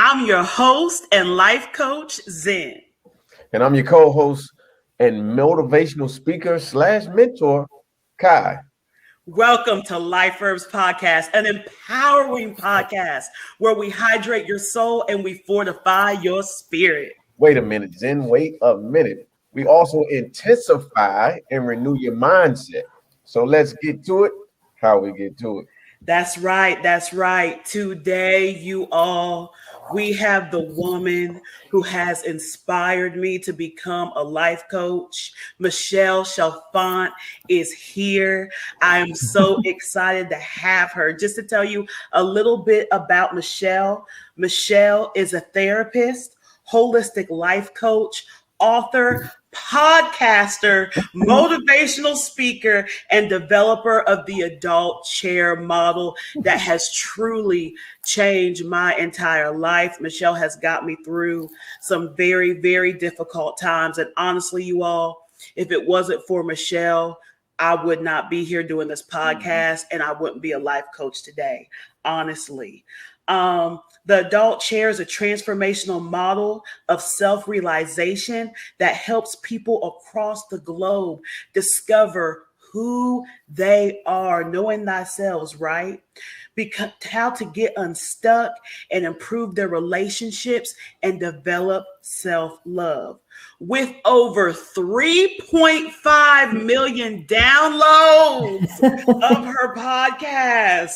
I'm your host and life coach, Zen. And I'm your co-host and motivational speaker / mentor, Kai. Welcome to Life Verbs Podcast, an empowering podcast where we hydrate your soul and we fortify your spirit. Wait a minute, Zen, wait a minute. We also intensify and renew your mindset. So let's get to it, how we get to it. That's right. That's right. Today, you all, we have the woman who has inspired me to become a life coach. Michelle Chalfant is here. I am so excited to have her. Just to tell you a little bit about Michelle. Michelle is a therapist, holistic life coach, author, podcaster, motivational speaker, and developer of the adult chair model that has truly changed my entire life. Michelle has got me through some very, very difficult times. And honestly, you all, if it wasn't for Michelle, I would not be here doing this podcast and I wouldn't be a life coach today, honestly. The adult chair is a transformational model of self-realization that helps people across the globe discover who they are, knowing themselves, right? Because how to get unstuck and improve their relationships and develop self-love. With over 3.5 million downloads of her podcast,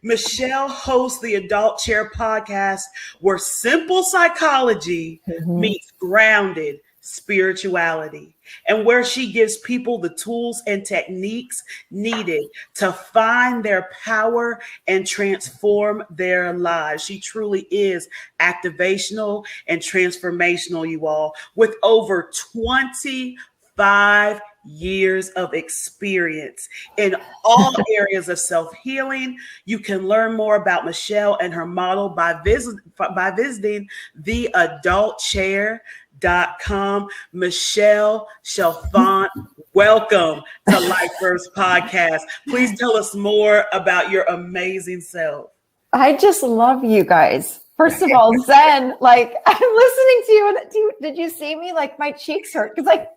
Michelle hosts the Adult Chair podcast, where simple psychology meets grounded spirituality, and where she gives people the tools and techniques needed to find their power and transform their lives. She truly is activational and transformational, you all, with over 25 years of experience in all areas of self-healing. You can learn more about Michelle and her model by visiting theadultchair.com. Michelle Chalfant, welcome to Life Verbs Podcast. Please tell us more about your amazing self. I just love you guys. First of all, Zen, like I'm listening to you, and did you see me? Like my cheeks hurt because I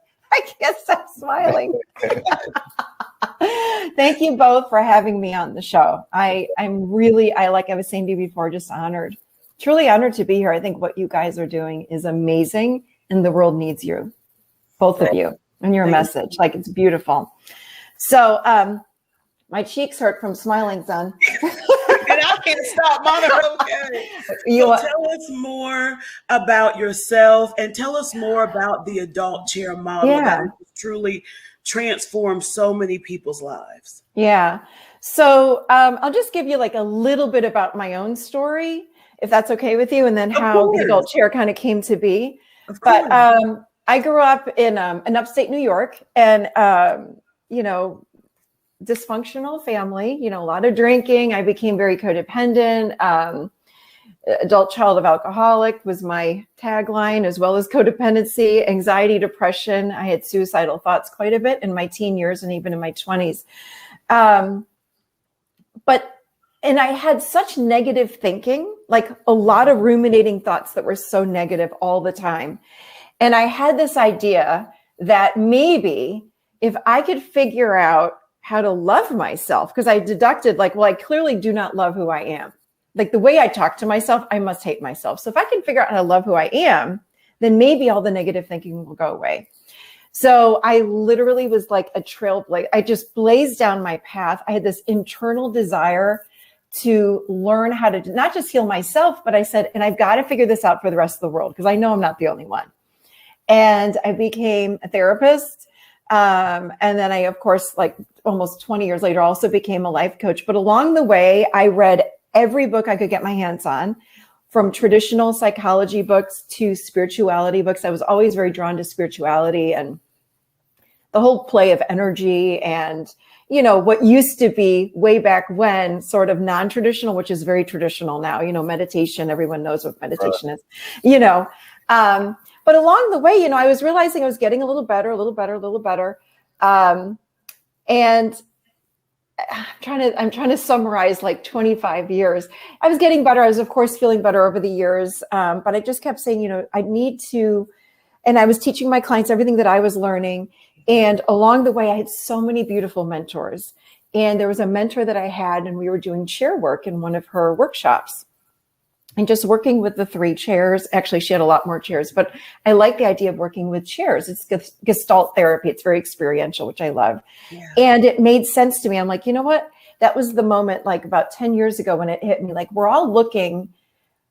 can't stop smiling. Thank you both for having me on the show. I'm really, like I was saying to you before, just honored, truly honored to be here. I think what you guys are doing is amazing, and the world needs you, both of you, and your message. Like, it's beautiful. So my cheeks hurt from smiling, son. And I can't stop, Mama. Okay. So tell us more about yourself and tell us more about the adult chair model that has truly transformed so many people's lives. Yeah. So I'll just give you like a little bit about my own story, if that's okay with you, and then how the adult chair kind of came to be. But I grew up in upstate New York, and dysfunctional family, a lot of drinking. I became very codependent. Adult child of alcoholic was my tagline, as well as codependency, anxiety, depression. I had suicidal thoughts quite a bit in my teen years and even in my 20s. And I had such negative thinking, like a lot of ruminating thoughts that were so negative all the time. And I had this idea that maybe if I could figure out how to love myself, because I deducted I clearly do not love who I am. Like the way I talk to myself, I must hate myself. So if I can figure out how to love who I am, then maybe all the negative thinking will go away. So I literally was like a trailblazer. I just blazed down my path. I had this internal desire to learn how to not just heal myself, but I said, and I've got to figure this out for the rest of the world, because I know I'm not the only one. and I became a therapist. And then I, of course, like almost 20 years later, also became a life coach. But along the way, I read every book I could get my hands on, from traditional psychology books to spirituality books. I was always very drawn to spirituality and the whole play of energy and, you know, what used to be way back when sort of non-traditional, which is very traditional now, you know, meditation, everyone knows what meditation is, you know. But along the way, you know, I was realizing I was getting a little better. And I'm trying to summarize like 25 years. I was getting better. I was, of course, feeling better over the years. But I just kept saying, you know, I need to, and I was teaching my clients everything that I was learning. And along the way, I had so many beautiful mentors. And there was a mentor that I had, and we were doing chair work in one of her workshops. And just working with the 3 chairs. Actually, she had a lot more chairs, but I like the idea of working with chairs. It's Gestalt therapy. It's very experiential, which I love. Yeah. And it made sense to me. I'm like, you know what? That was the moment, like about 10 years ago, when it hit me. Like, we're all looking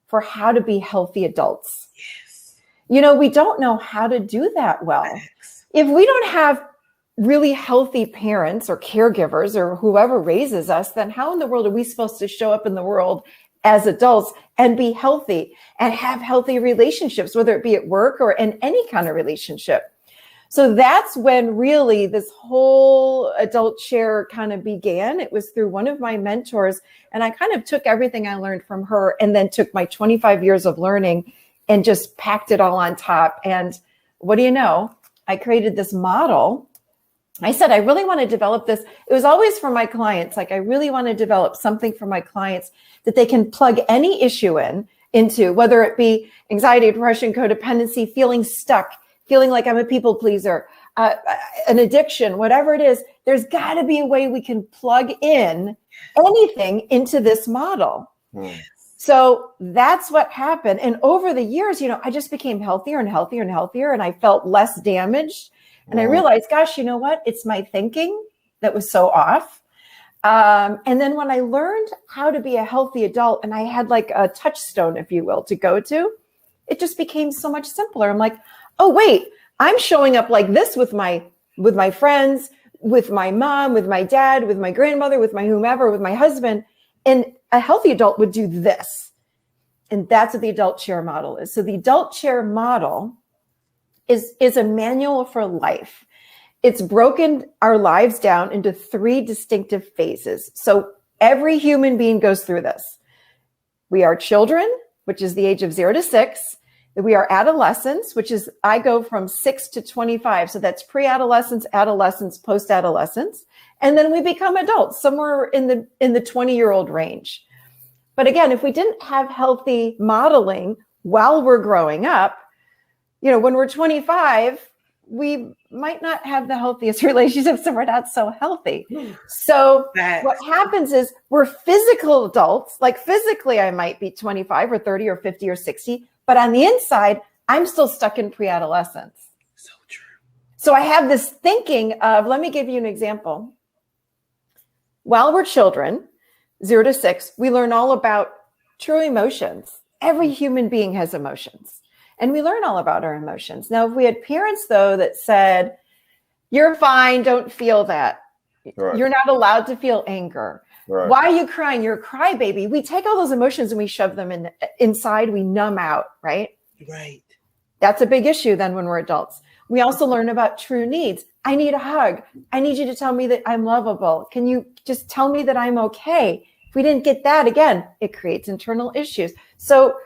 for how to be healthy adults. Yes. You know, we don't know how to do that well. Thanks. If we don't have really healthy parents or caregivers or whoever raises us, then how in the world are we supposed to show up in the world as adults and be healthy and have healthy relationships, whether it be at work or in any kind of relationship? So that's when really this whole adult chair kind of began. It was through one of my mentors, and I kind of took everything I learned from her and then took my 25 years of learning and just packed it all on top. And what do you know? I created this model. I said, I really want to develop this. It was always for my clients. Like, I really want to develop something for my clients that they can plug any issue into, whether it be anxiety, depression, codependency, feeling stuck, feeling like I'm a people pleaser, an addiction, whatever it is. There's got to be a way we can plug in anything into this model. So that's what happened. And over the years, you know, I just became healthier and healthier and healthier, and I felt less damaged. And I realized, gosh, you know what? It's my thinking that was so off. And then when I learned how to be a healthy adult, and I had like a touchstone, if you will, to go to, it just became so much simpler. I'm like, oh, wait, I'm showing up like this with my friends, with my mom, with my dad, with my grandmother, with my whomever, with my husband. And a healthy adult would do this. And that's what the adult chair model is. So the adult chair model is a manual for life. It's broken our lives down into 3 distinctive phases. So every human being goes through this. We are children, which is the age of 0 to 6. We are adolescents, which is, I go from 6 to 25. So that's pre-adolescence, adolescence, post-adolescence. And then we become adults, somewhere in the 20-year-old range. But again, if we didn't have healthy modeling while we're growing up, you know, when we're 25, we might not have the healthiest relationships and we're not so healthy. So what happens is we're physical adults. Like, physically, I might be 25 or 30 or 50 or 60, but on the inside, I'm still stuck in pre-adolescence. So true. So I have this thinking of, let me give you an example. While we're children, 0 to 6, we learn all about true emotions. Every human being has emotions. And we learn all about our emotions. Now, if we had parents, though, that said, you're fine, don't feel that. Right. You're not allowed to feel anger. Right. Why are you crying? You're a crybaby. We take all those emotions and we shove them inside. We numb out, right? Right. That's a big issue then when we're adults. We also learn about true needs. I need a hug. I need you to tell me that I'm lovable. Can you just tell me that I'm okay? If we didn't get that, again, it creates internal issues. So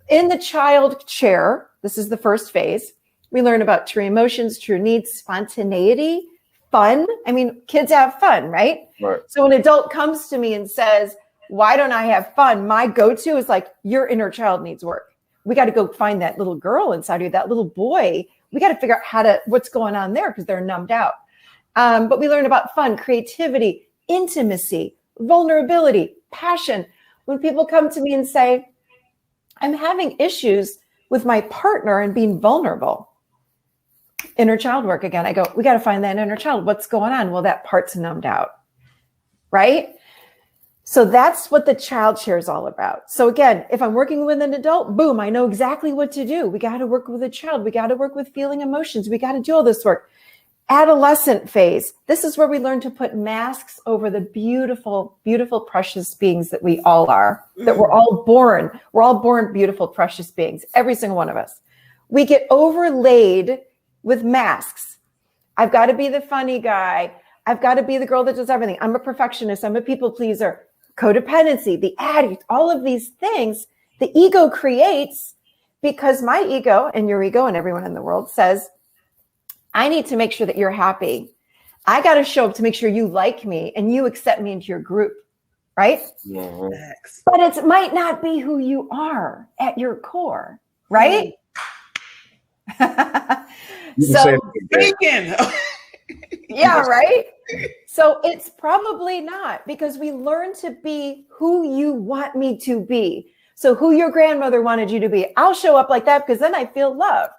in the child chair, this is the first phase. We learn about true emotions, true needs, spontaneity, fun. I mean, kids have fun, right? Right. So an adult comes to me and says, why don't I have fun? My go-to is like, your inner child needs work. We got to go find that little girl inside you, that little boy. We got to figure out what's going on there because they're numbed out. But we learn about fun, creativity, intimacy, vulnerability, passion. When people come to me and say, I'm having issues with my partner and being vulnerable. Inner child work again. I go, we got to find that inner child. What's going on? Well, that part's numbed out, right? So that's what the child chair is all about. So again, if I'm working with an adult, boom, I know exactly what to do. We got to work with a child. We got to work with feeling emotions. We got to do all this work. Adolescent phase. This is where we learn to put masks over the beautiful, beautiful, precious beings that we all are, that we're all born. We're all born beautiful, precious beings, every single one of us. We get overlaid with masks. I've got to be the funny guy. I've got to be the girl that does everything. I'm a perfectionist. I'm a people pleaser. Codependency, the addict, all of these things the ego creates because my ego and your ego and everyone in the world says, I need to make sure that you're happy. I got to show up to make sure you like me and you accept me into your group, right? Mhm. But it might not be who you are at your core, right? So, Speaking. yeah, right? So it's probably not, because we learn to be who you want me to be. So who your grandmother wanted you to be. I'll show up like that because then I feel love.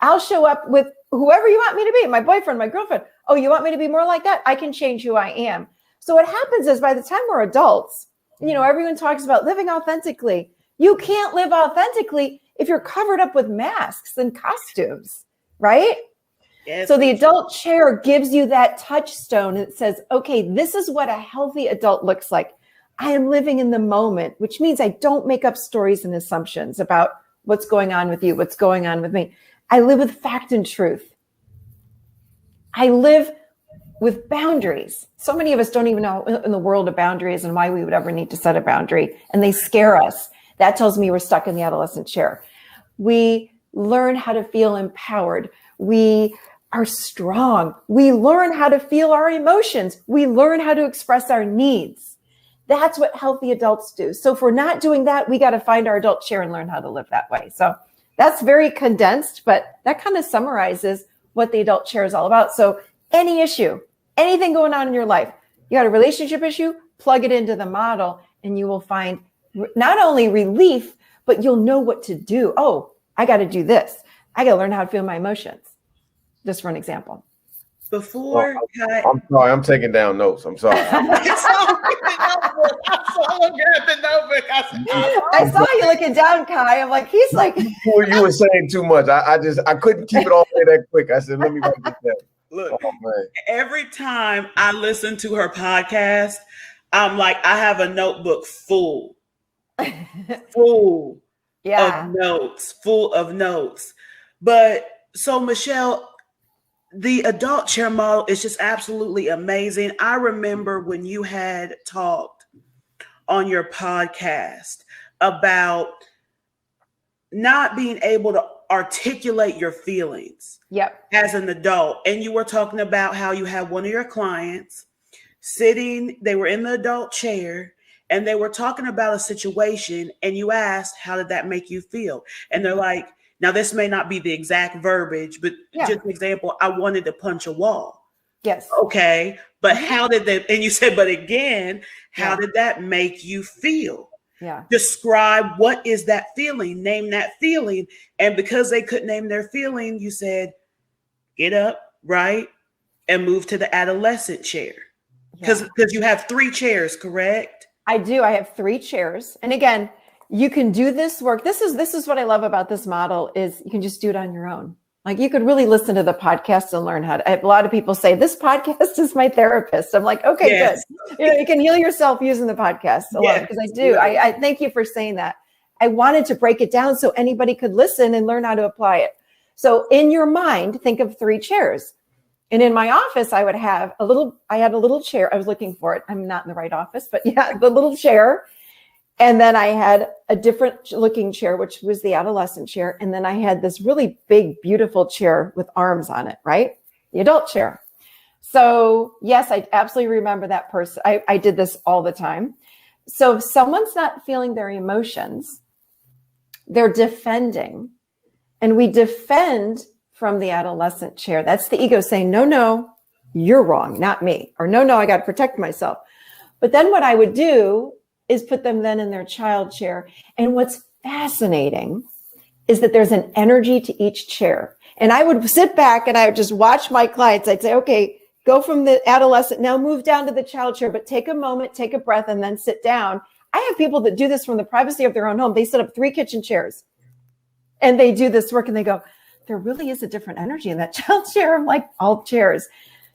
I'll show up with whoever you want me to be, my boyfriend, my girlfriend. Oh, you want me to be more like that? I can change who I am. So what happens is by the time we're adults, you know, everyone talks about living authentically. You can't live authentically if you're covered up with masks and costumes, right? Yes. So the adult chair gives you that touchstone and it says, okay, this is what a healthy adult looks like. I am living in the moment, which means I don't make up stories and assumptions about what's going on with you, what's going on with me. I live with fact and truth. I live with boundaries. So many of us don't even know in the world of boundaries and why we would ever need to set a boundary, and they scare us. That tells me we're stuck in the adolescent chair. We learn how to feel empowered. We are strong. We learn how to feel our emotions. We learn how to express our needs. That's what healthy adults do. So if we're not doing that, we got to find our adult chair and learn how to live that way. So that's very condensed, but that kind of summarizes what the adult chair is all about. So any issue, anything going on in your life, you got a relationship issue, plug it into the model and you will find not only relief, but you'll know what to do. Oh, I got to do this. I got to learn how to feel my emotions. Just for an example. Before I'm sorry, I'm taking down notes. I'm sorry. I saw you looking down, Kai. I'm like, he's like you were saying too much. I couldn't keep it all the way that quick. I said, let me write this down. Look, every time I listen to her podcast, I'm like, I have a notebook full of notes. But so Michelle, the adult chair model is just absolutely amazing. I remember when you had talked on your podcast about not being able to articulate your feelings as an adult. And you were talking about how you had one of your clients sitting, they were in the adult chair and they were talking about a situation and you asked, how did that make you feel? And they're like, now this may not be the exact verbiage, but just an example, I wanted to punch a wall. Yes. Okay. But how did that, and you said, but again, how did that make you feel? Yeah. Describe what is that feeling, name that feeling. And because they couldn't name their feeling, you said, get up, right? And move to the adolescent chair. Because you have 3 chairs, correct? I do. I have 3 chairs. And again, you can do this work. This is what I love about this model is you can just do it on your own. Like you could really listen to the podcast and learn how to, a lot of people say this podcast is my therapist. I'm like, okay, good. You know, you can heal yourself using the podcast alone because I do. I thank you for saying that. I wanted to break it down so anybody could listen and learn how to apply it. So in your mind, think of 3 chairs. And in my office, I had a little chair. I was looking for it. I'm not in the right office, but the little chair. And then I had a different looking chair, which was the adolescent chair. And then I had this really big, beautiful chair with arms on it, right? The adult chair. So yes, I absolutely remember that person. I did this all the time. So if someone's not feeling their emotions, they're defending. And we defend from the adolescent chair. That's the ego saying, no, you're wrong, not me. Or no, I got to protect myself. But then what I would do is put them then in their child chair. And what's fascinating is that there's an energy to each chair. And I would sit back and I would just watch my clients. I'd say, okay, go from the adolescent, now move down to the child chair, but take a moment, take a breath, and then sit down. I have people that do this from the privacy of their own home. They set up 3 kitchen chairs and they do this work and they go, there really is a different energy in that child chair. I'm like, all chairs.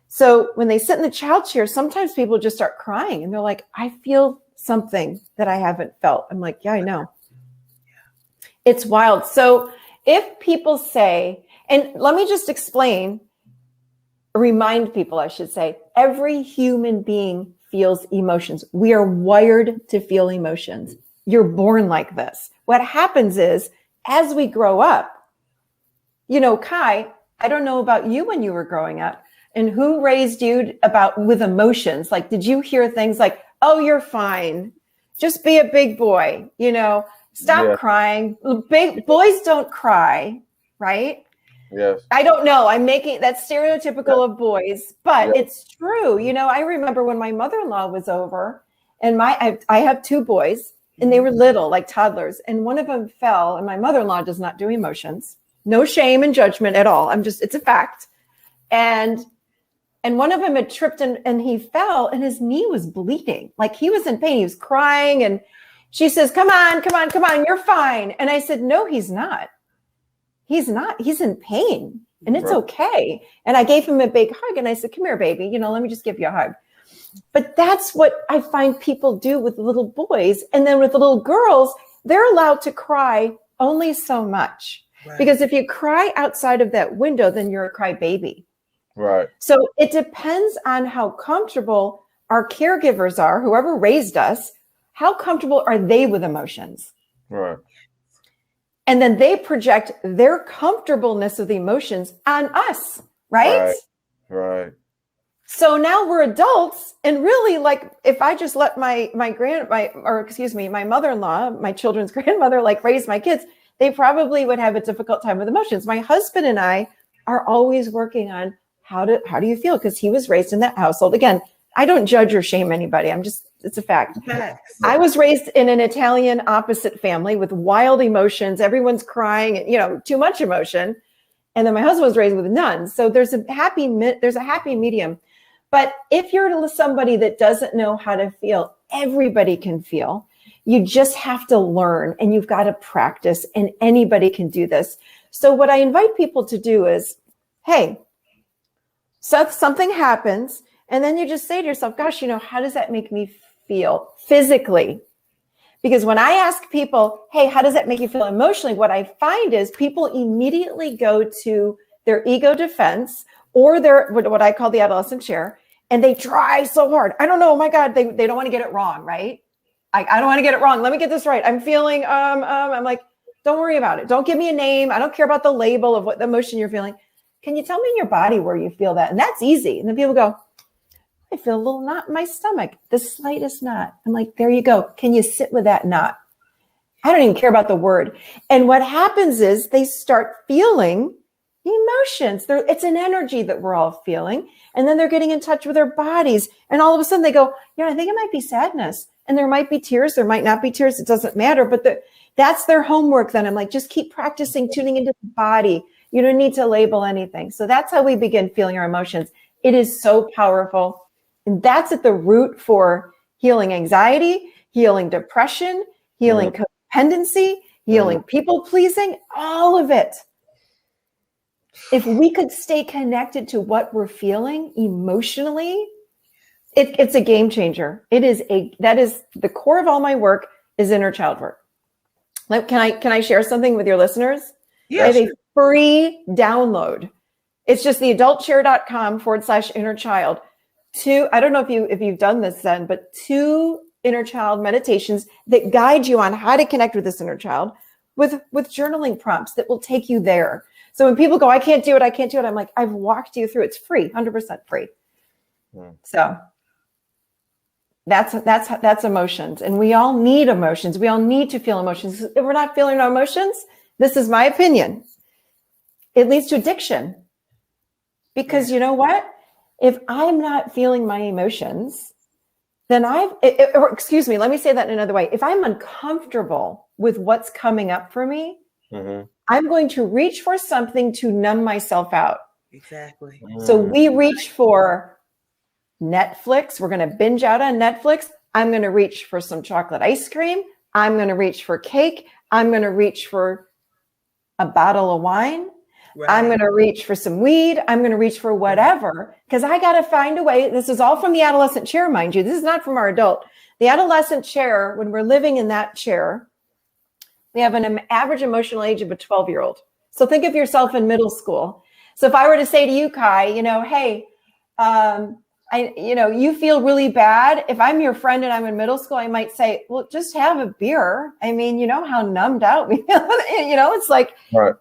So when they sit in the child chair, sometimes people just start crying and they're like, I feel something that I haven't felt. I'm like, yeah, I know. It's wild. So if people say, and let me just explain, remind people, I should say, every human being feels emotions. We are wired to feel emotions. You're born like this. What happens is, as we grow up, you know, Kai, I don't know about you when you were growing up and who raised you with emotions. Like, did you hear things like, oh, you're fine. Just be a big boy, you know, stop crying. Big boys don't cry, right? Yes. I don't know. I'm making that stereotypical of boys, but it's true. You know, I remember when my mother-in-law was over and I have 2 boys and they were little, like toddlers. And one of them fell and my mother-in-law does not do emotions, no shame and judgment at all. It's a fact. And one of them had tripped and he fell and his knee was bleeding. Like he was in pain. He was crying. And she says, come on. You're fine. And I said, no, he's not. He's not. He's in pain and it's okay. And I gave him a big hug and I said, come here, baby. You know, let me just give you a hug. But that's what I find people do with little boys. And then with little girls, they're allowed to cry only so much. Right. Because if you cry outside of that window, then you're a cry baby. Right. So it depends on how comfortable our caregivers are, whoever raised us, how comfortable are they with emotions? Right. And then they project their comfortableness of the emotions on us, right? Right. So now we're adults, and really, like, if I just let my mother-in-law, my children's grandmother, like raise my kids, they probably would have a difficult time with emotions. My husband and I are always working on how do you feel? Because he was raised in that household. Again, I don't judge or shame anybody. It's a fact. I was raised in an Italian opposite family with wild emotions. Everyone's crying, you know, too much emotion. And then my husband was raised with none. So there's a happy medium. But if you're somebody that doesn't know how to feel, everybody can feel. You just have to learn and you've got to practice, and anybody can do this. So what I invite people to do is, hey, so something happens, and then you just say to yourself, gosh, you know, how does that make me feel physically? Because when I ask people, hey, how does that make you feel emotionally? What I find is people immediately go to their ego defense or their, what I call the adolescent chair, and they try so hard. I don't know. Oh my God, they don't want to get it wrong, right? I don't want to get it wrong. Let me get this right. I'm feeling, I'm like, don't worry about it. Don't give me a name. I don't care about the label of what the emotion you're feeling. Can you tell me in your body where you feel that? And that's easy. And then people go, I feel a little knot in my stomach, the slightest knot. I'm like, there you go. Can you sit with that knot? I don't even care about the word. And what happens is they start feeling emotions. It's an energy that we're all feeling. And then they're getting in touch with their bodies. And all of a sudden they go, yeah, I think it might be sadness. And there might be tears. There might not be tears. It doesn't matter. But that's their homework then. I'm like, just keep practicing tuning into the body. You don't need to label anything. So that's how we begin feeling our emotions. It is so powerful. And that's at the root for healing anxiety, healing depression, healing codependency, healing people pleasing, all of it. If we could stay connected to what we're feeling emotionally, it's a game changer. That is the core of all my work is inner child work. Can I share something with your listeners? Yes. I have a free download. It's just theadultchair.com/inner child. I don't know if you've done this then, but 2 inner child meditations that guide you on how to connect with this inner child with journaling prompts that will take you there. So when people go, I can't do it, I'm like, I've walked you through. It's free, 100% free. So that's emotions. And we all need emotions. We all need to feel emotions. If we're not feeling our emotions, this is my opinion, it leads to addiction. Because you know what? If I'm not feeling my emotions, then excuse me, let me say that in another way. If I'm uncomfortable with what's coming up for me, I'm going to reach for something to numb myself out. Exactly. So we reach for Netflix. We're going to binge out on Netflix. I'm going to reach for some chocolate ice cream. I'm going to reach for cake. I'm going to reach for a bottle of wine. Right. I'm going to reach for some weed. I'm going to reach for whatever, because I got to find a way. This is all from the adolescent chair, mind you. This is not from our adult. The adolescent chair, when we're living in that chair, we have an average emotional age of a 12-year-old. So think of yourself in middle school. So if I were to say to you, Kai, hey, you feel really bad. If I'm your friend and I'm in middle school, I might say, well, just have a beer. I mean, you know how numbed out we feel. It's like, right.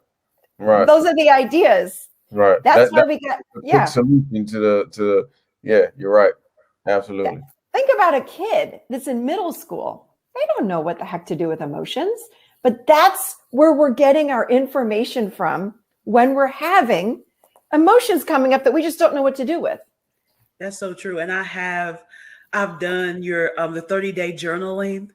Those are the ideas. Right. That's why we get, quick solution to the, yeah, you're right. Absolutely. Think about a kid that's in middle school. They don't know what the heck to do with emotions, but that's where we're getting our information from when we're having emotions coming up that we just don't know what to do with. That's so true. And I've done your the 30-day journaling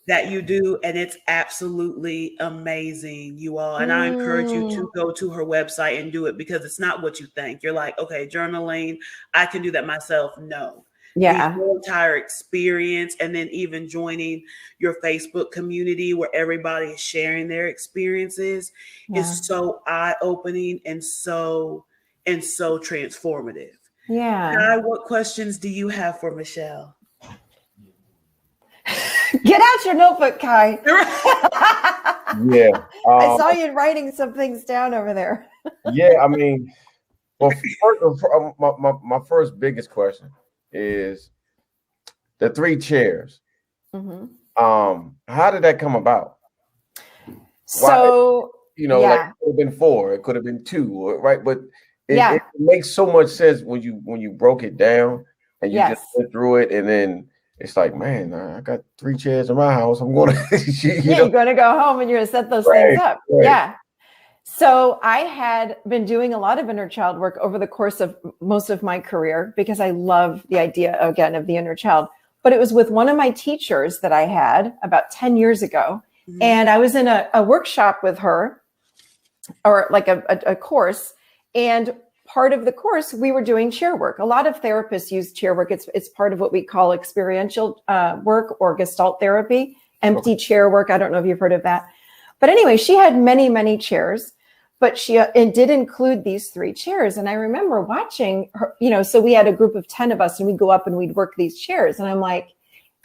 that you do, and it's absolutely amazing, you all. And I encourage you to go to her website and do it, because it's not what you think. You're like, okay, journaling, I can do that myself. No. Yeah. The whole entire experience, and then even joining your Facebook community where everybody is sharing their experiences is so eye-opening and so transformative. Yeah. Kai, what questions do you have for Michelle? Get out your notebook, Kai. Yeah. I saw you writing some things down over there. Yeah, I mean, well, my first biggest question is the 3 chairs. How did that come about? So, like it could have been 4, it could have been 2, right? But it makes so much sense when you broke it down and you just went through it, and then it's like, man, I got 3 chairs in my house. I'm going to, you're going to go home and you're going to set those things up. Right. Yeah. So I had been doing a lot of inner child work over the course of most of my career, because I love the idea, again, of the inner child. But it was with one of my teachers that I had about 10 years ago. And I was in a workshop with her, or like a course. And part of the course, we were doing chair work. A lot of therapists use chair work. It's part of what we call experiential work, or Gestalt therapy, empty chair work. I don't know if you've heard of that. But anyway, she had many, many chairs, but she did include these 3 chairs. And I remember watching her, so we had a group of 10 of us, and we'd go up and we'd work these chairs. And I'm like,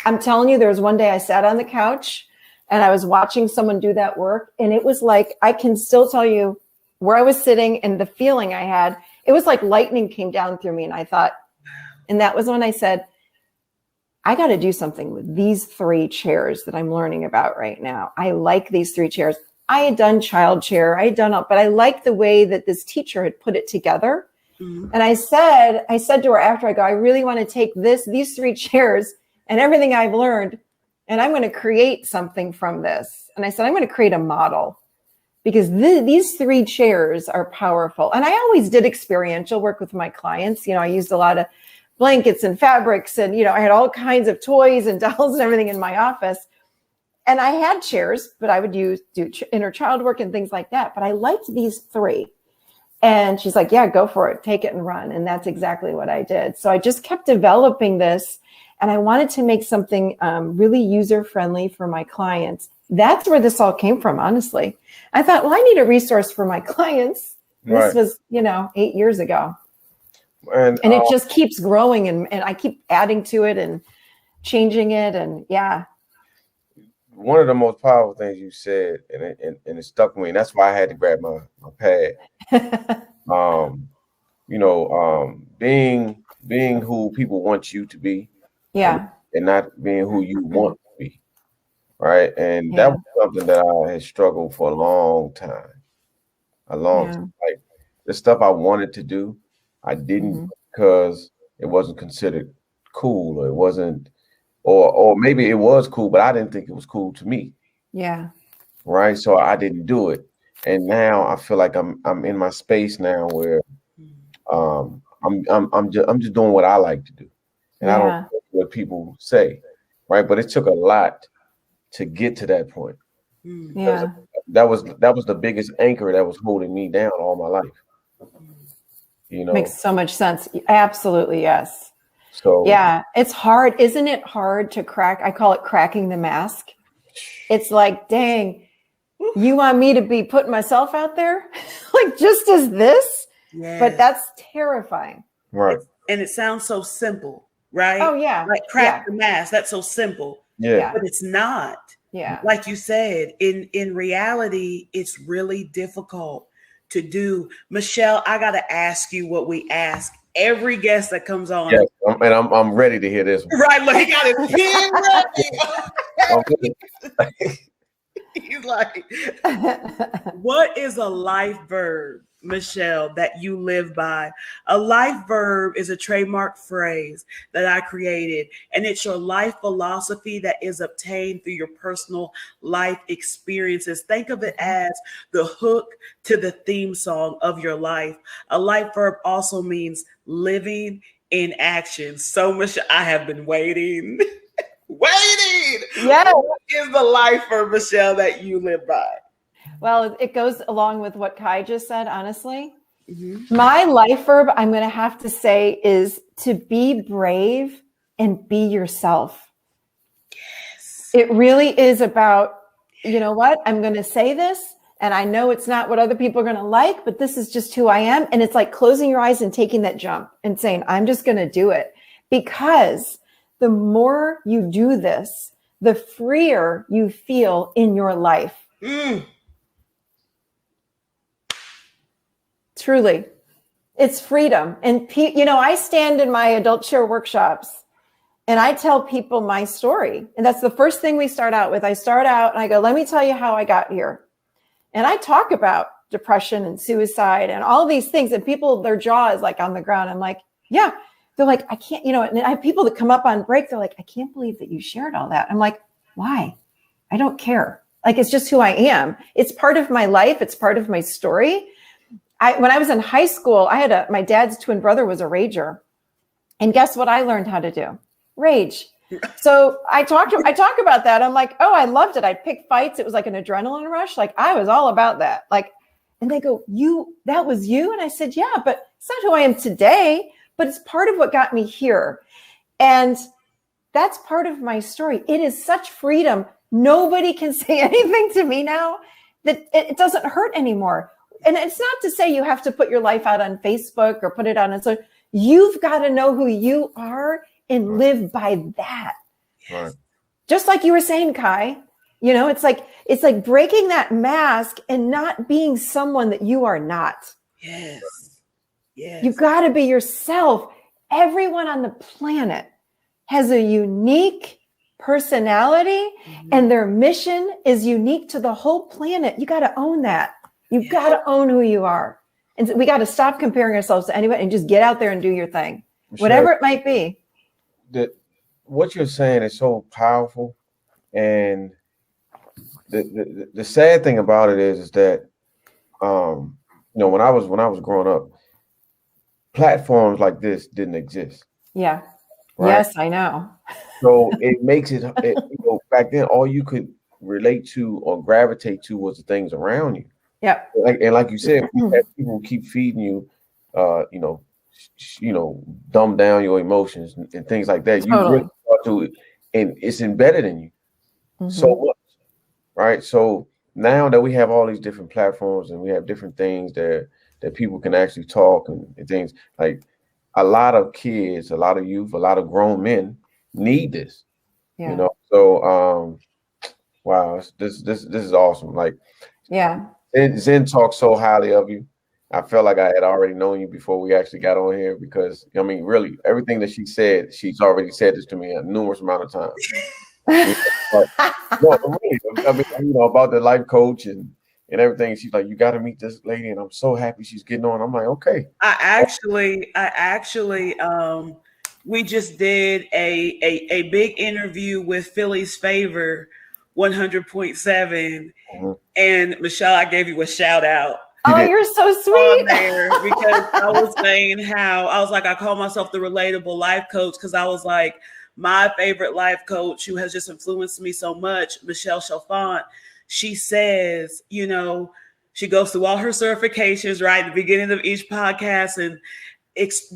I'm telling you, there was one day I sat on the couch and I was watching someone do that work. And it was like, I can still tell you where I was sitting and the feeling I had. It was like lightning came down through me. And I thought, and that was when I said, I got to do something with these 3 chairs that I'm learning about right now. I like these 3 chairs. I had done child chair. I had done but I liked the way that this teacher had put it together. And I said to her after I go, I really want to take these 3 chairs and everything I've learned, and I'm going to create something from this. And I said, I'm going to create a model, because these 3 chairs are powerful. And I always did experiential work with my clients. I used a lot of blankets and fabrics, and, I had all kinds of toys and dolls and everything in my office. And I had chairs, but I would do inner child work and things like that. But I liked these 3. And she's like, yeah, go for it. Take it and run. And that's exactly what I did. So I just kept developing this. And I wanted to make something really user-friendly for my clients. That's where this all came from, honestly. I thought, well, I need a resource for my clients. This was, 8 years ago. And it just keeps growing, and I keep adding to it and changing it. And one of the most powerful things you said, and it stuck with me, and that's why I had to grab my pad. Being who people want you to be. Yeah. And not being who you want to be. Right. And that was something that I had struggled for a long time. Time. Like the stuff I wanted to do, I didn't, because it wasn't considered cool, or it wasn't, or maybe it was cool, but I didn't think it was cool to me. Yeah. Right. So I didn't do it. And now I feel like I'm in my space now where I'm just doing what I like to do. And I don't care what people say. Right. But it took a lot to get to that point. That was the biggest anchor that was holding me down all my life. you know. Makes so much sense. Absolutely, yes. So yeah, it's hard. Isn't it hard to crack? I call it cracking the mask. It's like, dang, you want me to be putting myself out there? Like just as this? Yes. But that's terrifying. right. And it sounds so simple, right? Oh, yeah. Like crack the mask. That's so simple. Yeah. But it's not. Yeah. Like you said, in reality, it's really difficult to do. Michelle, I got to ask you what we ask every guest that comes on. Yes, I'm ready to hear this one. Right, look, he got his pen ready. He's like, what is a life verb, Michelle, that you live by? A life verb is a trademark phrase that I created, and it's your life philosophy that is obtained through your personal life experiences. Think of it as the hook to the theme song of your life. A life verb also means living in action. So much I have been waiting. Yeah. What is the life verb, Michelle, that you live by? Well, it goes along with what Kai just said, honestly. Mm-hmm. My life verb, I'm going to have to say, is to be brave and be yourself. Yes. It really is about, you know what? I'm going to say this, and I know it's not what other people are going to like, but this is just who I am. And it's like closing your eyes and taking that jump and saying, I'm just going to do it. Because the more you do this, the freer you feel in your life. Truly, it's freedom. And, you know, I stand in my adult share workshops and I tell people my story. And that's the first thing we start out with. I start out and I go, let me tell you how I got here. And I talk about depression and suicide and all these things. And people, their jaw is like on the ground. I'm like, yeah. They're like, I can't, you know, and I have people that come up on break. They're like, I can't believe that you shared all that. I'm like, why? I don't care. Like, it's just who I am. It's part of my life. It's part of my story. When I was in high school, I had my dad's twin brother was a rager. And guess what I learned how to do? Rage. So I talk about that. I'm like, oh, I loved it. I'd pick fights. It was like an adrenaline rush. Like I was all about that. Like, and they go, that was you? And I said, yeah, but it's not who I am today. But it's part of what got me here. And that's part of my story. It is such freedom. Nobody can say anything to me now that it doesn't hurt anymore. And it's not to say you have to put your life out on Facebook or put it on. So you've got to know who you are and live by that. Right. Just like you were saying, Kai, you know, it's like breaking that mask and not being someone that you are not. Yes. Yes. You got to be yourself. Everyone on the planet has a unique personality and their mission is unique to the whole planet. You got to own that. You've got to own who you are. And we got to stop comparing ourselves to anyone and just get out there and do your thing, whatever it might be. What you're saying is so powerful. And the sad thing about it is that, you know, when I was growing up, platforms like this didn't exist. Yeah. Right? Yes, I know. So it makes it, you know, back then, all you could relate to or gravitate to was the things around you. Yeah. Like you said, people keep feeding you, you know, dumb down your emotions and things like that. Totally. You really start to, and it's embedded in you so much, right? So now that we have all these different platforms and we have different things that people can actually talk and things, like a lot of kids, a lot of youth, a lot of grown men need this, you know? So, wow, this is awesome. Like, yeah. Zen talks so highly of you. I felt like I had already known you before we actually got on here because, I mean, really, everything that she said, she's already said this to me a numerous amount of times. No, really, I mean, you know, about the life coach and everything. She's like, you got to meet this lady, and I'm so happy she's getting on. I'm like, okay. I actually, we just did a big interview with Philly's Favor 100.7, and Michelle, I gave you a shout out. Oh, you're so sweet. There because I was saying how I was like, I call myself the relatable life coach because I was like, my favorite life coach who has just influenced me so much, Michelle Chalfant, she says, you know, She goes through all her certifications, right? At the beginning of each podcast and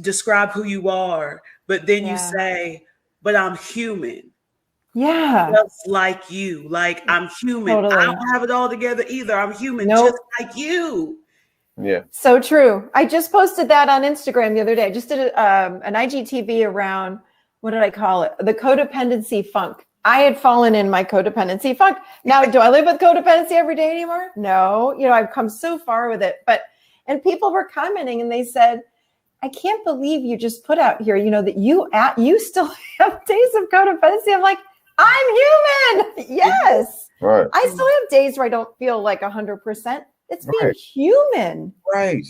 describe who you are. But then you say, but I'm human. Yeah. Just like you. Like, I'm human. Totally. I don't have it all together either. I'm human, Nope. just like you. Yeah. So true. I just posted that on Instagram the other day. I just did an IGTV around, what did I call it? The codependency funk. I had fallen in my codependency funk. Now, do I live with codependency every day anymore? No. You know, I've come so far with it. And people were commenting and they said, I can't believe you just put out here, you know, that you still have days of codependency. I'm like, I'm human. Yes. Right. I still have days where I don't feel like 100%. It's being human. Right.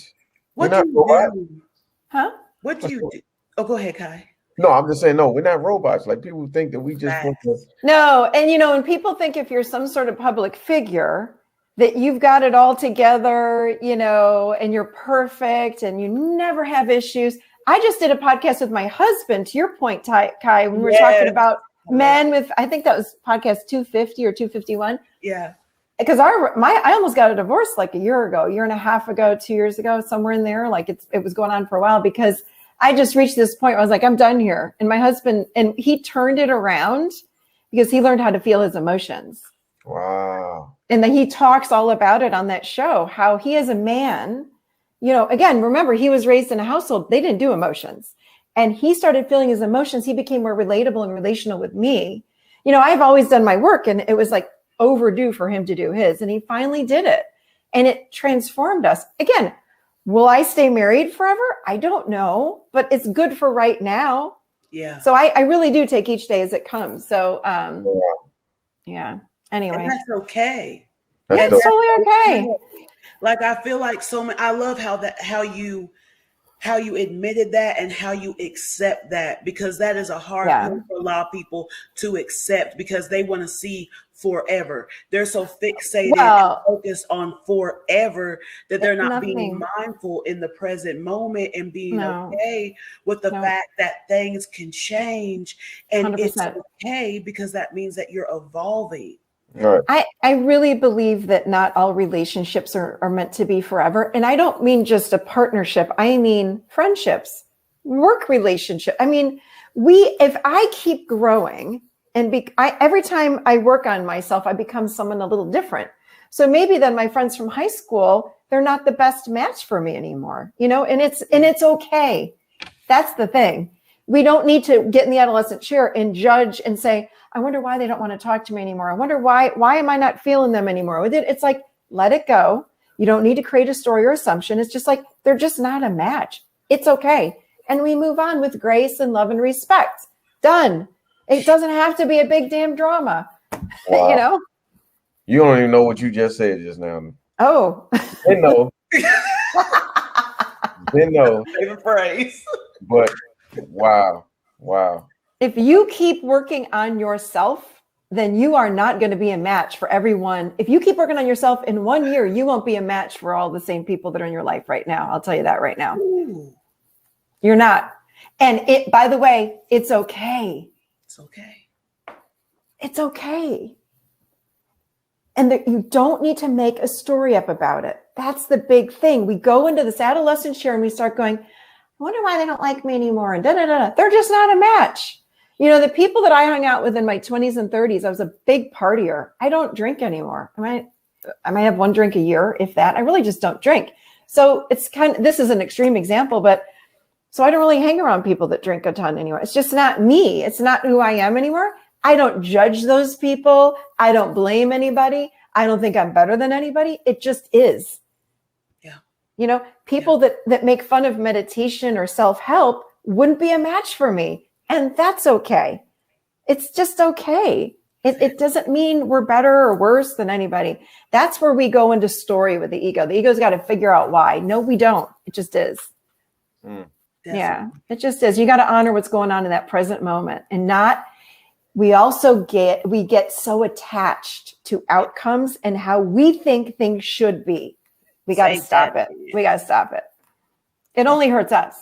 What do you do? Huh? What do you do? Oh, go ahead, Kai. No, I'm just saying, no, we're not robots. Like, people think that we just want to. No. And, you know, and people think if you're some sort of public figure, that you've got it all together, you know, and you're perfect and you never have issues. I just did a podcast with my husband, to your point, Kai, when we were talking about men with, I think that was podcast 250 or 251. Yeah. Because I almost got a divorce like a year and a half ago, 2 years ago, somewhere in there. Like it was going on for a while because I just reached this point where I was like, I'm done here. And my husband, and he turned it around because he learned how to feel his emotions. Wow. And then he talks all about it on that show, how he as a man, you know, again, remember, he was raised in a household, they didn't do emotions. And he started feeling his emotions. He became more relatable and relational with me. You know, I've always done my work and it was like overdue for him to do his. And he finally did it. And it transformed us. Again, will I stay married forever? I don't know, but it's good for right now. Yeah. So I really do take each day as it comes. So, yeah. Anyway. And that's okay. It's totally okay. Like, I feel like I love how you admitted that and how you accept that, because that is a hard thing for a lot of people to accept because they want to see forever. They're so fixated and focused on forever that they're not being mindful in the present moment and being okay with the fact that things can change. And 100%. It's okay because that means that you're evolving. Right. I really believe that not all relationships are meant to be forever. And I don't mean just a partnership. I mean friendships, work relationship. I mean, if I keep growing and every time I work on myself, I become someone a little different. So maybe then my friends from high school, they're not the best match for me anymore, you know, and it's okay. That's the thing. We don't need to get in the adolescent chair and judge and say, I wonder why they don't want to talk to me anymore. I wonder why am I not feeling them anymore? It's like, let it go. You don't need to create a story or assumption. It's just like, they're just not a match. It's okay. And we move on with grace and love and respect. Done. It doesn't have to be a big damn drama. Wow. You know? You don't even know what you just said just now. Oh. They know. They know. Favorite phrase. But wow. If you keep working on yourself, then you are not going to be a match for everyone. If you keep working on yourself in 1 year, you won't be a match for all the same people that are in your life right now. I'll tell you that right now. Ooh. You're not. And by the way, it's okay. It's okay. It's okay. And that you don't need to make a story up about it. That's the big thing. We go into this adolescent chair and we start going, I wonder why they don't like me anymore. And They're just not a match. You know, the people that I hung out with in my 20s and 30s, I was a big partier. I don't drink anymore. I might have one drink a year, if that. I really just don't drink. So it's this is an extreme example, but so I don't really hang around people that drink a ton anymore. It's just not me. It's not who I am anymore. I don't judge those people. I don't blame anybody. I don't think I'm better than anybody. It just is. Yeah. You know, people that make fun of meditation or self-help wouldn't be a match for me. And that's okay. It's just okay. It doesn't mean we're better or worse than anybody. That's where we go into story with the ego. The ego's got to figure out why. No, we don't. It just is. Yeah, it just is. You got to honor what's going on in that present moment and we get so attached to outcomes and how we think things should be. We got to stop it. We got to stop it. It only hurts us.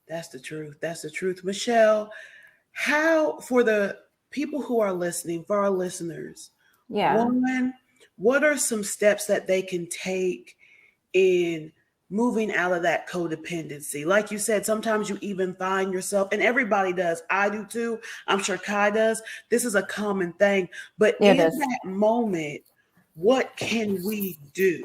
That's the truth. That's the truth. Michelle, how, for the people who are listening, for our listeners, one, what are some steps that they can take in moving out of that codependency? Like you said, sometimes you even find yourself, and everybody does. I do too. I'm sure Kai does. This is a common thing. But in that moment, what can we do?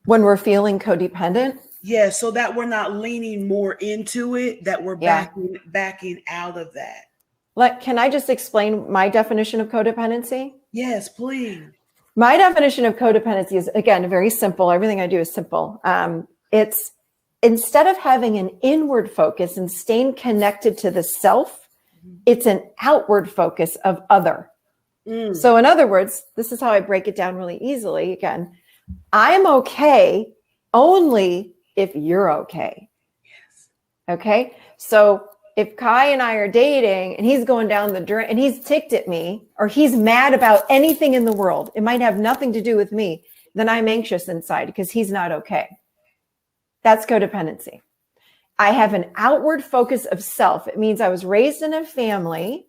When we're feeling codependent? Yeah, so that we're not leaning more into it, that we're backing out of that. Can I just explain my definition of codependency? Yes, please. My definition of codependency is, again, very simple. Everything I do is simple. It's instead of having an inward focus and staying connected to the self, it's an outward focus of other. So in other words, this is how I break it down really easily. Again, I'm okay only if you're okay. Yes. Okay. So if Kai and I are dating and he's going down the drain and he's ticked at me or he's mad about anything in the world, it might have nothing to do with me, then I'm anxious inside because he's not okay. That's codependency. I have an outward focus of self. It means I was raised in a family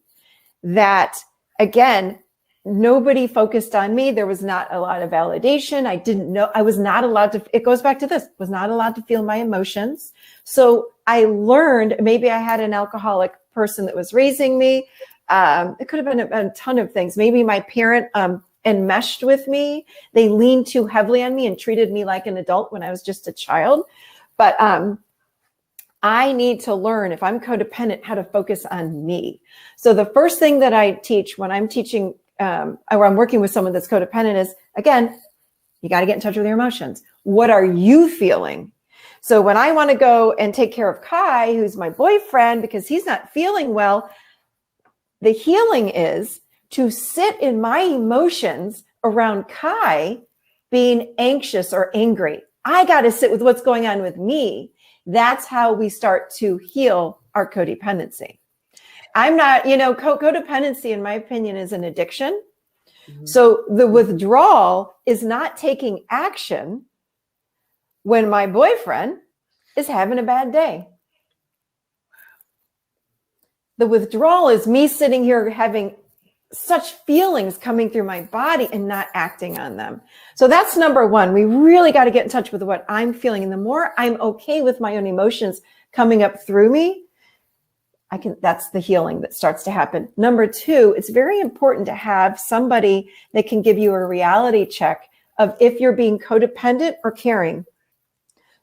that, again, nobody focused on me. There was not a lot of validation. I didn't know. I was not allowed to, it goes back to this, was not allowed to feel my emotions. So I learned, maybe I had an alcoholic person that was raising me. It could have been a ton of things. Maybe my parent enmeshed with me. They leaned too heavily on me and treated me like an adult when I was just a child. But I need to learn, if I'm codependent, how to focus on me. So the first thing that I teach when I'm teaching or I'm working with someone that's codependent is, again, you got to get in touch with your emotions. What are you feeling? So when I want to go and take care of Kai, who's my boyfriend, because he's not feeling well, the healing is to sit in my emotions around Kai being anxious or angry. I got to sit with what's going on with me. That's how we start to heal our codependency. I'm not, codependency, in my opinion, is an addiction. So the withdrawal is not taking action when my boyfriend is having a bad day. The withdrawal is me sitting here having such feelings coming through my body and not acting on them. So that's number one. We really got to get in touch with what I'm feeling. And the more I'm okay with my own emotions coming up through me, that's the healing that starts to happen. Number two, it's very important to have somebody that can give you a reality check of if you're being codependent or caring.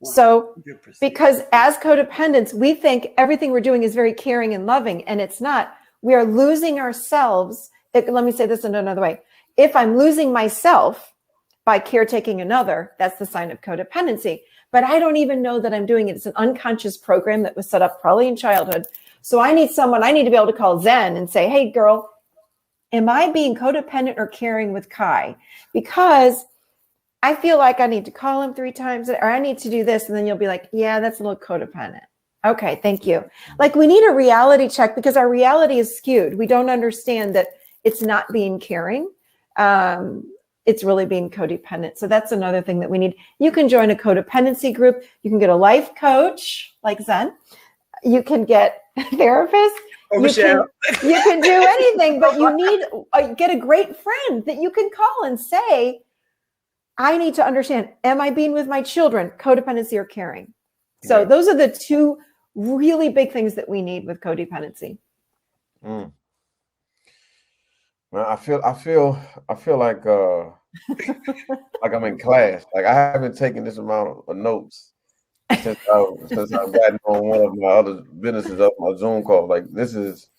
So, because as codependents, we think everything we're doing is very caring and loving, and it's not. We are losing ourselves. Let me say this in another way. If I'm losing myself by caretaking another, that's the sign of codependency. But I don't even know that I'm doing it. It's an unconscious program that was set up probably in childhood. So I need to be able to call Zen and say, hey, girl, am I being codependent or caring with Kai? Because I feel like I need to call him 3 times or I need to do this. And then you'll be like, yeah, that's a little codependent. Okay, thank you. Like we need a reality check because our reality is skewed. We don't understand that it's not being caring. It's really being codependent. So that's another thing that we need. You can join a codependency group. You can get a life coach like Zen. You can get a therapist. You can do anything, but you need get a great friend that you can call and say, I need to understand, am I being with my children, codependency or caring? So those are the 2 really big things that we need with codependency. Well, I feel like like I'm in class. Like I haven't taken this amount of notes since I've gotten on one of my other businesses up my Zoom call. Like this is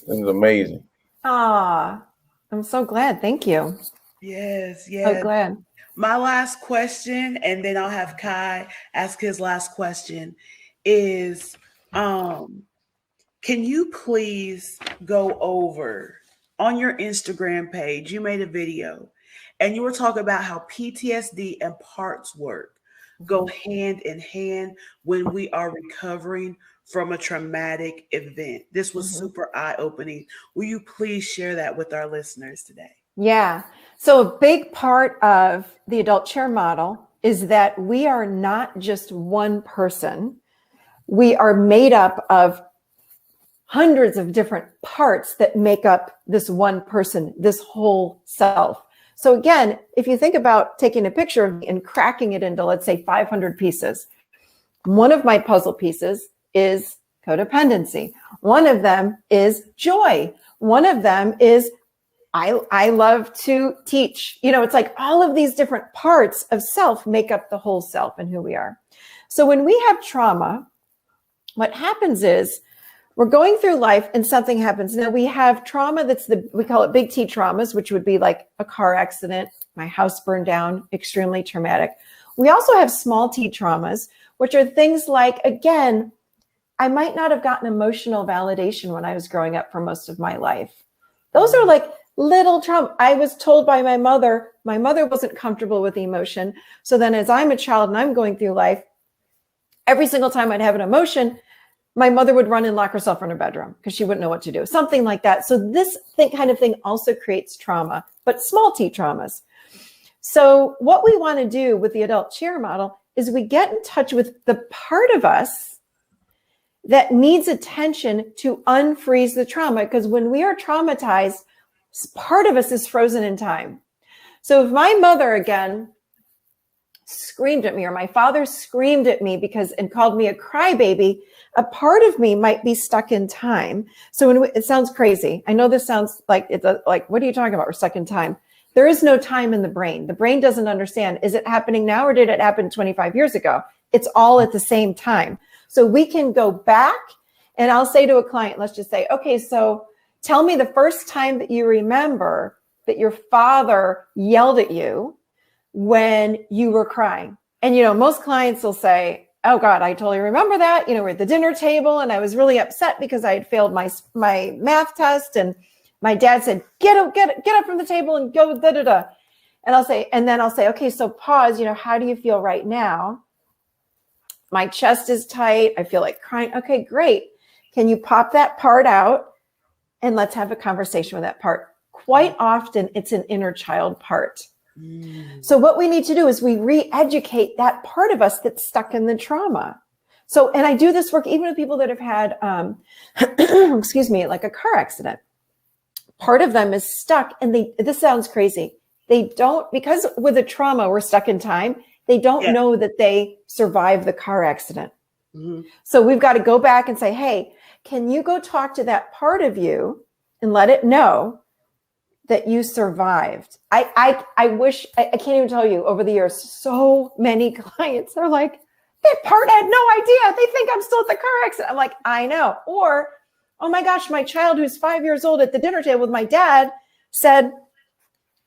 amazing. I'm so glad. Thank you. Yes. So glad. My last question, and then I'll have Kai ask his last question, is can you please go over on your Instagram page, you made a video and you were talking about how PTSD and parts work go hand in hand when we are recovering from a traumatic event. This was super eye-opening. Will you please share that with our listeners today? Yeah. So a big part of the adult chair model is that we are not just one person. We are made up of hundreds of different parts that make up this one person, this whole self. So again, if you think about taking a picture of me and cracking it into, let's say, 500 pieces, one of my puzzle pieces is codependency. One of them is joy. One of them is I love to teach. It's like all of these different parts of self make up the whole self and who we are. So when we have trauma, what happens is we're going through life and something happens. Now we have trauma we call it big T traumas, which would be like a car accident, my house burned down, extremely traumatic. We also have small T traumas, which are things like, again, I might not have gotten emotional validation when I was growing up for most of my life. Those are like little trauma. I was told by my mother wasn't comfortable with emotion. So then as I'm a child and I'm going through life, every single time I'd have an emotion, my mother would run and lock herself in her bedroom because she wouldn't know what to do. Something like that. So this kind of thing also creates trauma, but small T traumas. So what we want to do with the adult chair model is we get in touch with the part of us that needs attention to unfreeze the trauma. Because when we are traumatized, part of us is frozen in time. So if my mother, again, screamed at me, or my father screamed at me and called me a crybaby, a part of me might be stuck in time. So it sounds crazy. I know this sounds like what are you talking about? We're stuck in time. There is no time in the brain. The brain doesn't understand. Is it happening now or did it happen 25 years ago? It's all at the same time. So we can go back and I'll say to a client, let's just say, okay, so tell me the first time that you remember that your father yelled at you when you were crying. And, most clients will say, oh God, I totally remember that. We're at the dinner table and I was really upset because I had failed my math test. And my dad said, get up from the table and go da-da-da. And I'll say, okay, so pause, how do you feel right now? My chest is tight. I feel like crying. Okay, great. Can you pop that part out? And let's have a conversation with that part. Quite often, it's an inner child part. So what we need to do is we re-educate that part of us that's stuck in the trauma. So, and I do this work even with people that have had, like a car accident. Part of them is stuck, and this sounds crazy. They don't, because with a trauma, we're stuck in time. They don't know that they survived the car accident. Mm-hmm. So we've got to go back and say, hey, can you go talk to that part of you and let it know that you survived? I wish, I can't even tell you, over the years, so many clients are like, that part had no idea. They think I'm still at the car accident. I'm like, I know. Or, oh my gosh, my child who's 5 years old at the dinner table with my dad said,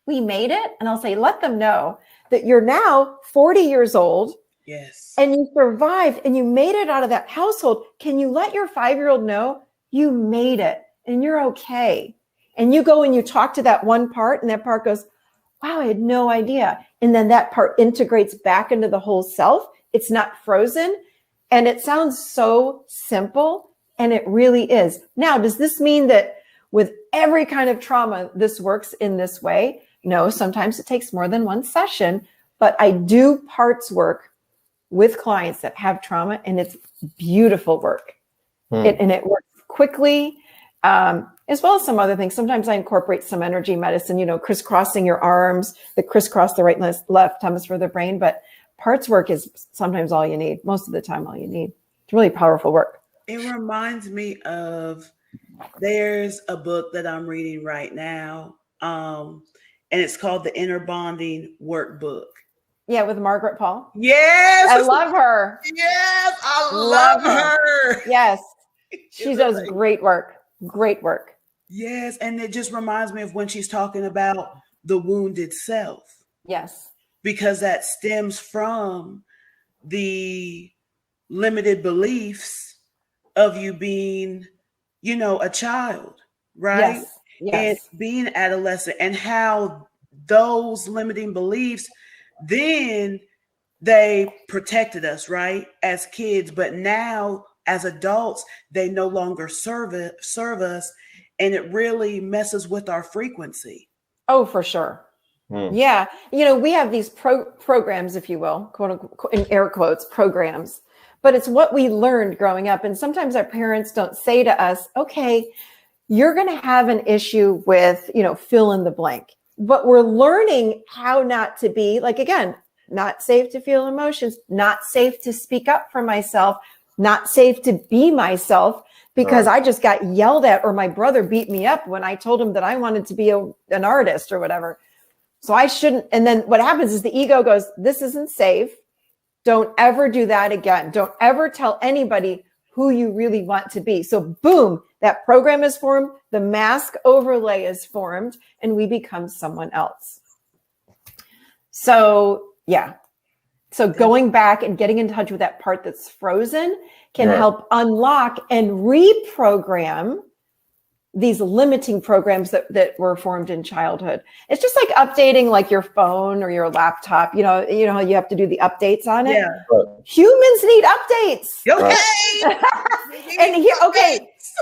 we made it. And I'll say, let them know that you're now 40 years old. Yes. And you survived and you made it out of that household. Can you let your 5-year-old know you made it and you're okay? And you go and you talk to that one part and that part goes, wow, I had no idea. And then that part integrates back into the whole self. It's not frozen. And it sounds so simple, and it really is. Now, does this mean that with every kind of trauma, this works in this way? No, sometimes it takes more than one session, but I do parts work with clients that have trauma, and it's beautiful work. And it works quickly, as well as some other things. Sometimes I incorporate some energy medicine, crisscrossing your arms, the crisscross the right and left hemisphere of the brain. But parts work is sometimes all you need, most of the time all you need. It's really powerful work. It reminds me of, there's a book that I'm reading right now, and it's called The Inner Bonding Workbook. Yeah, with Margaret Paul. Yes. I love her. Yes, I love her. Yes. She does great work. Great work. Yes, and it just reminds me of when she's talking about the wounded self. Yes. Because that stems from the limited beliefs of you being, a child, right? Yes. And being adolescent, and how those limiting beliefs, then they protected us, right, as kids, but now as adults, they no longer serve us, and it really messes with our frequency. Oh, for sure. Yeah. We have these programs, if you will, quote unquote, in air quotes, programs, but it's what we learned growing up. And sometimes our parents don't say to us, okay, you're going to have an issue with, fill in the blank. but we're learning how not to be, like, again, not safe to feel emotions, not safe to speak up for myself, not safe to be myself, because I just got yelled at, or my brother beat me up when I told him that I wanted to be an artist or whatever. So I shouldn't. And then what happens is the ego goes, this isn't safe. Don't ever do that again. Don't ever tell anybody who you really want to be. So boom, that program is formed, the mask overlay is formed, and we become someone else. So yeah. So going back and getting in touch with that part that's frozen can help unlock and reprogram these limiting programs that were formed in childhood. It's just like updating like your phone or your laptop. You know, you have to do the updates on it. Yeah. Humans need updates. Okay. And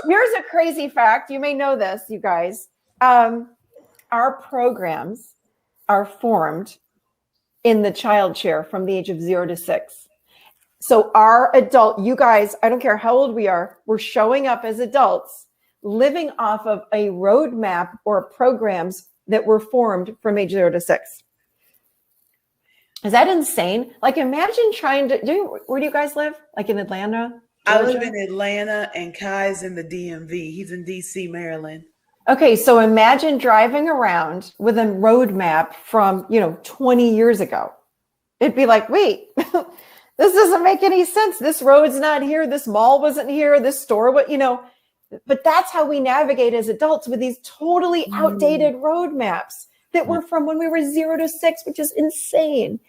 here's a crazy fact. You may know this, you guys. Our programs are formed in the child chair from the age of 0 to 6. So our adult, you guys, I don't care how old we are, we're showing up as adults living off of a roadmap or programs that were formed from age 0 to 6. Is that insane? Like, imagine trying to where do you guys live? Like in Atlanta? Georgia? I live in Atlanta, and Kai's in the DMV. He's in DC, Maryland. Okay, so imagine driving around with a roadmap from, 20 years ago. It'd be like, wait, this doesn't make any sense. This road's not here. This mall wasn't here. This store, but that's how we navigate as adults, with these totally outdated roadmaps that were from when we were 0 to 6, which is insane.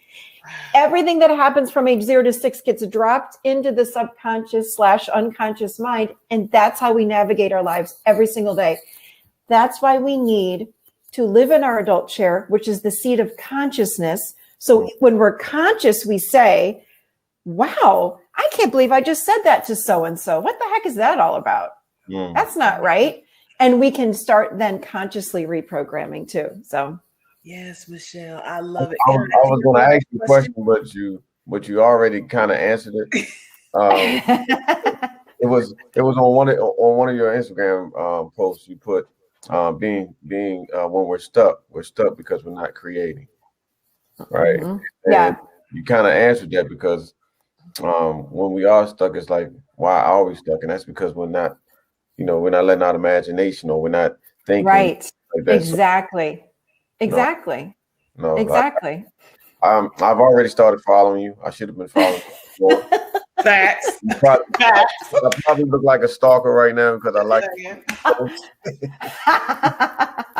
Everything that happens from age 0 to 6 gets dropped into the subconscious/unconscious mind. And that's how we navigate our lives every single day. That's why we need to live in our adult chair, which is the seat of consciousness. So when we're conscious, we say, wow, I can't believe I just said that to so-and-so. What the heck is that all about? That's not right. And we can start then consciously reprogramming too. So yes, Michelle, I love it. I was going to ask you a question, but you already kind of answered it. It was on one of your Instagram posts. You put being when we're stuck because we're not creating, right? Mm-hmm. And you kind of answered that, because when we are stuck, it's like, why are we stuck? And that's because we're not letting out imagination, or we're not thinking. Right. Like that. Exactly. Exactly. No, exactly. I've already started following you. I should have been following you before. Facts. I probably look like a stalker right now because I like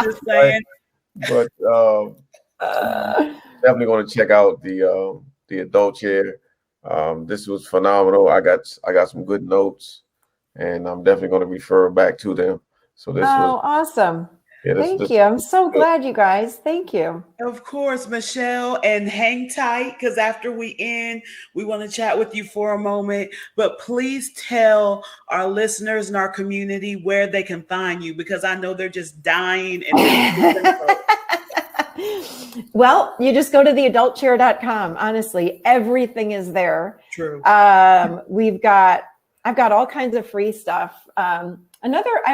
Just saying. But definitely going to check out the adult chair. This was phenomenal. I got some good notes, and I'm definitely going to refer back to them. So this was awesome. Yeah, Thank you. I'm so glad, you guys. Thank you. Of course, Michelle, and hang tight, because after we end, we want to chat with you for a moment. But please tell our listeners and our community where they can find you, because I know they're just dying. Well, you just go to theadultchair.com. Honestly, everything is there. True. I've got all kinds of free stuff. I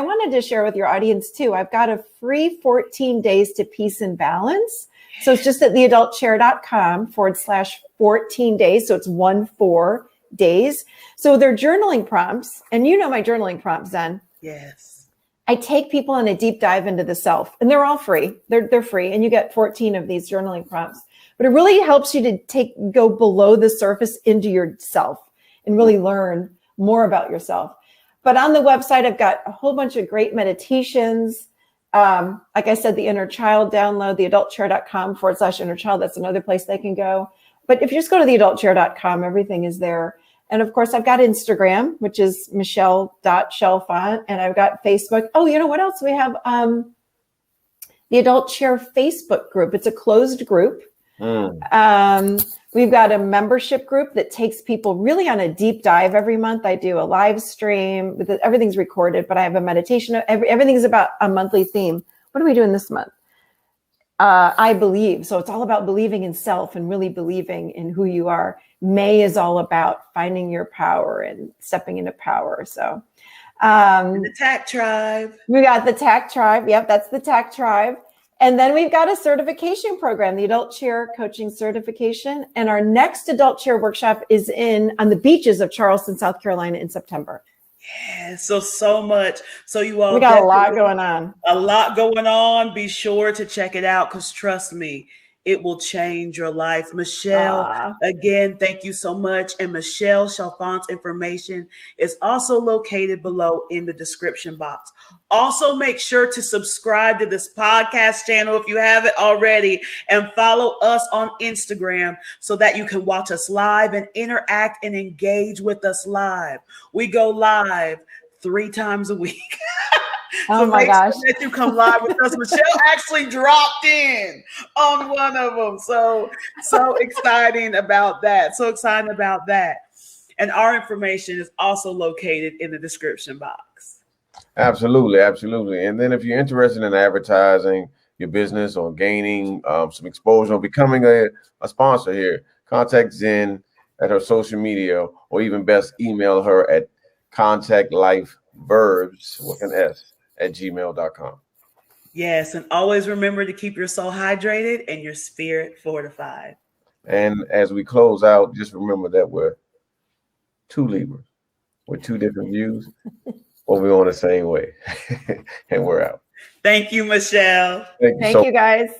wanted to share with your audience too. I've got a free 14 days to peace and balance. So it's just at theadultchair.com/14 days. So it's 14 days. So they're journaling prompts, and my journaling prompts then. Yes. I take people on a deep dive into the self, and they're all free. They're free, and you get 14 of these journaling prompts. But it really helps you to go below the surface into yourself and really learn more about yourself. But on the website, I've got a whole bunch of great meditations. Like I said, the inner child download, theadultchair.com/inner child. That's another place they can go. But if you just go to theadultchair.com, everything is there. And of course, I've got Instagram, which is michelle.chalfant. And I've got Facebook. Oh, you know what else? We have the Adult Chair Facebook group. It's a closed group. We've got a membership group that takes people really on a deep dive every month. I do a live stream. Everything's recorded, but I have a meditation. Everything's about a monthly theme. What are we doing this month? I believe. So it's all about believing in self and really believing in who you are. May is all about finding your power and stepping into power. So the TAC Tribe. We got the TAC Tribe. Yep, that's the TAC Tribe. And then we've got a certification program, the Adult Cheer Coaching Certification. And our next Adult Cheer workshop is on the beaches of Charleston, South Carolina in September. Yeah, so much. So you all, we got a lot going on. A lot going on. Be sure to check it out, because trust me, it will change your life. Michelle, again, thank you so much. And Michelle Chalfant's information is also located below in the description box. Also, make sure to subscribe to this podcast channel if you haven't already, and follow us on Instagram so that you can watch us live and interact and engage with us live. We go live 3 times a week. Oh my gosh. Sure that you come live with us. Michelle actually dropped in on one of them. So exciting about that. So excited about that. And our information is also located in the description box. Absolutely. Absolutely. And then if you're interested in advertising your business or gaining some exposure or becoming a sponsor here, contact Zen at her social media, or even best email her at contactlifeverbs with an S at gmail.com. Yes, and always remember to keep your soul hydrated and your spirit fortified. And as we close out, just remember that we're 2 Libras with 2 different views, but we're on the same way. And we're out. Thank you, Michelle. Thank you, guys.